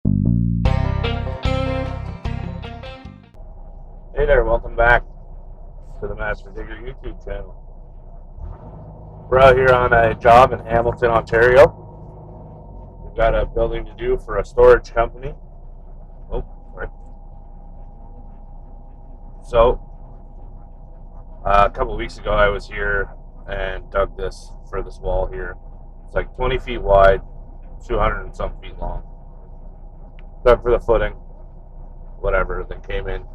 Hey there, welcome back to the Master Digger YouTube channel. We're out here on a job in Hamilton, Ontario. We've got a building to do for a storage company. Oh, sorry. So, a couple of weeks ago I was here and dug this for this wall here. It's like 20 feet wide, 200 and some feet long. Dug for the footing, whatever. They came in.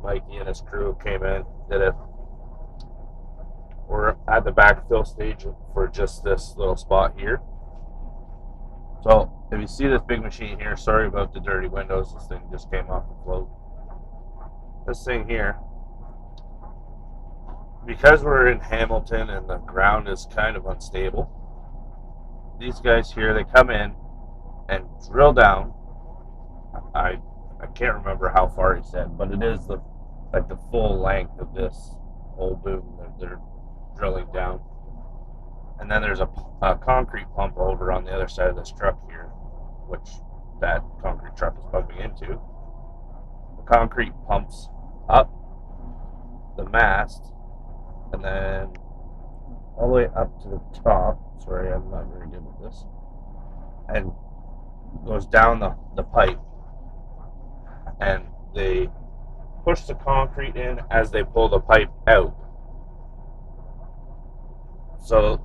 Mikey and his crew came in, did it. We're at the backfill stage for just this little spot here. So if you see this big machine here, sorry about the dirty windows, this thing just came off the float. This thing here, because we're in Hamilton and the ground is kind of unstable, these guys here, they come in and drill down. I can't remember how far he said, but it is the full length of this whole boom that they're drilling down. And then there's a concrete pump over on the other side of this truck here, which that concrete truck is pumping into. The concrete pumps up the mast and then all the way up to the top. Sorry, I'm not very good with this. And goes down the pipe. And they push the concrete in as they pull the pipe out. So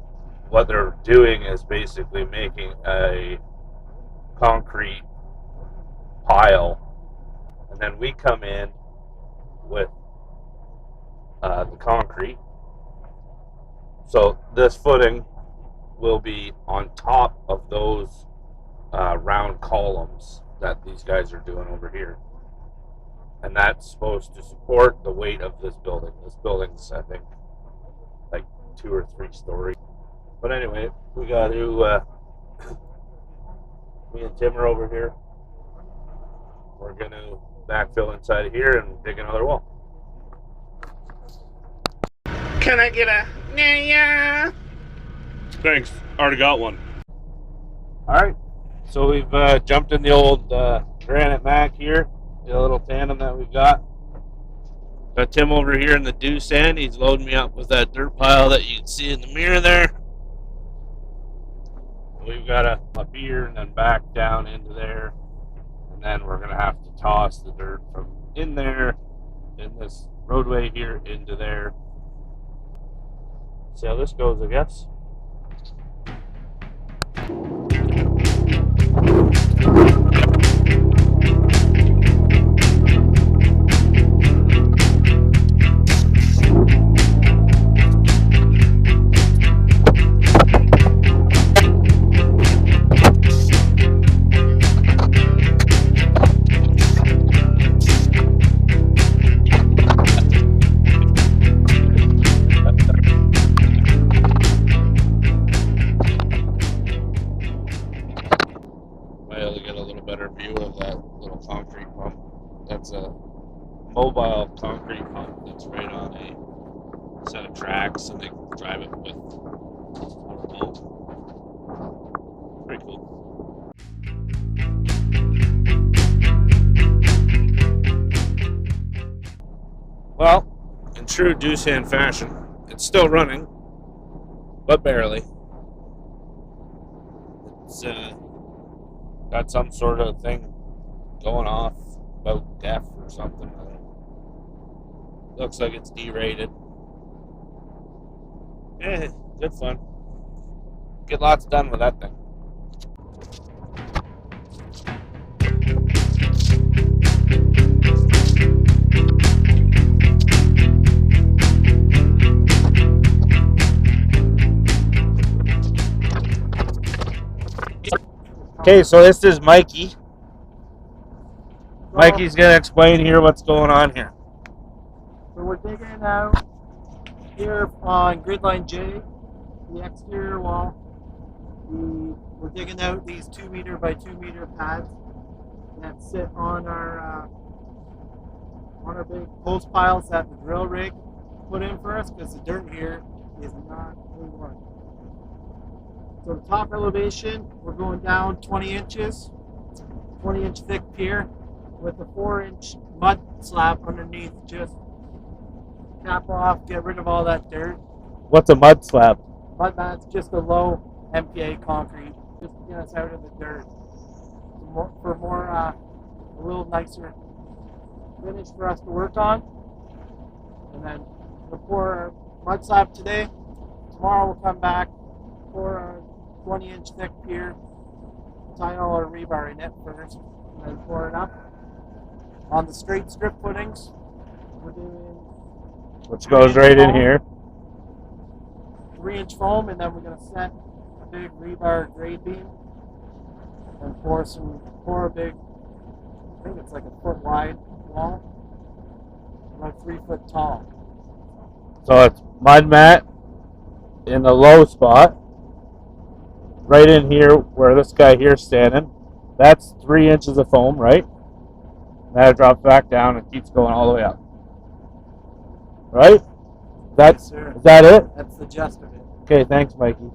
what they're doing is basically making a concrete pile, and then we come in with the concrete. So this footing will be on top of those round columns that these guys are doing over here. And that's supposed to support the weight of this building. This building's, I think, like 2 or 3 stories. But anyway, we got to, me and Tim are over here. We're going to backfill inside of here and dig another wall. Can I get a yeah? Thanks. Already got one. Alright, so we've jumped in the old Granite Mac here. The little tandem that we've got. Got Tim over here in the deuce end. He's loading me up with that dirt pile that you can see in the mirror there. We've got up here and then back down into there. And then we're going to have to toss the dirt from in there, in this roadway here, into there. See how this goes, I guess. That's a mobile concrete pump that's right on a set of tracks, and they drive it with a remote. Pretty cool. Well, in true deuce hand fashion, it's still running, but barely. It's got some sort of thing going off about deaf or something. Looks like it's derated. Good fun. Get lots done with that thing. Okay, so this is Mikey. Mikey's going to explain here what's going on here. So we're digging out here on grid line J, the exterior wall. We're digging out these 2 meter by 2 meter pads that sit on our big post piles that the drill rig put in for us, because the dirt here is not good work. So the top elevation, we're going down 20 inches. 20-inch thick pier with a 4-inch mud slab underneath. Just cap off, get rid of all that dirt. What's a mud slab? Mud mat's just a low MPA concrete, just to get us out of the dirt. For more, a little nicer finish for us to work on. And then we'll pour our mud slab today. Tomorrow we'll come back, pour our 20-inch thick pier, tie all our rebar in it first, and then pour it up. On the straight strip footings, we're doing Which goes right in here. 3-inch foam, and then we're going to set a big rebar grade beam and pour a big, I think it's like a foot wide wall, about 3 foot tall. So it's mud mat in the low spot, right in here where this guy here's standing. That's 3 inches of foam, right? Now it drops back down and keeps going all the way up. Right? Yes, sir. Is that it? That's the gist of it. Okay, thanks, Mikey.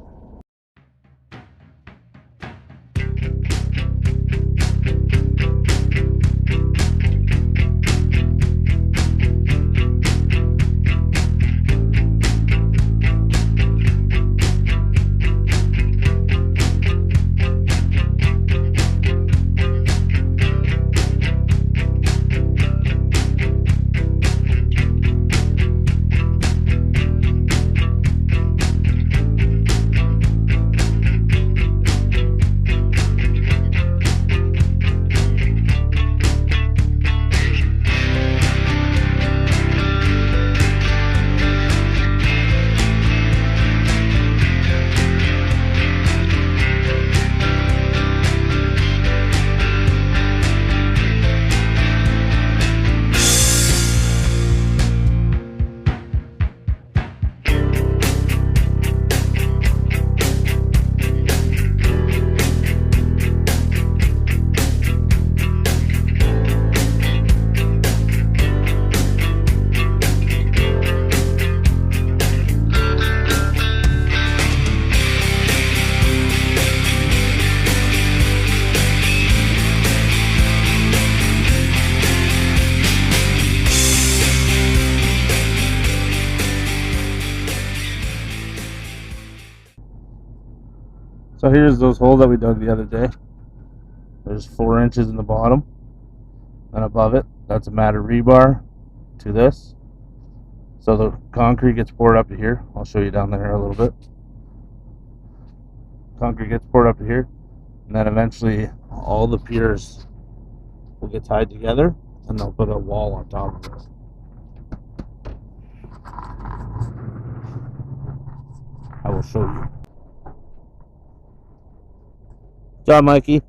So here's those holes that we dug the other day. There's 4 inches in the bottom, and above it, that's a mat of rebar to this. So the concrete gets poured up to here. I'll show you down there a little bit. Concrete gets poured up to here, and then eventually all the piers will get tied together, and they'll put a wall on top of it. I will show you. Good job, Mikey.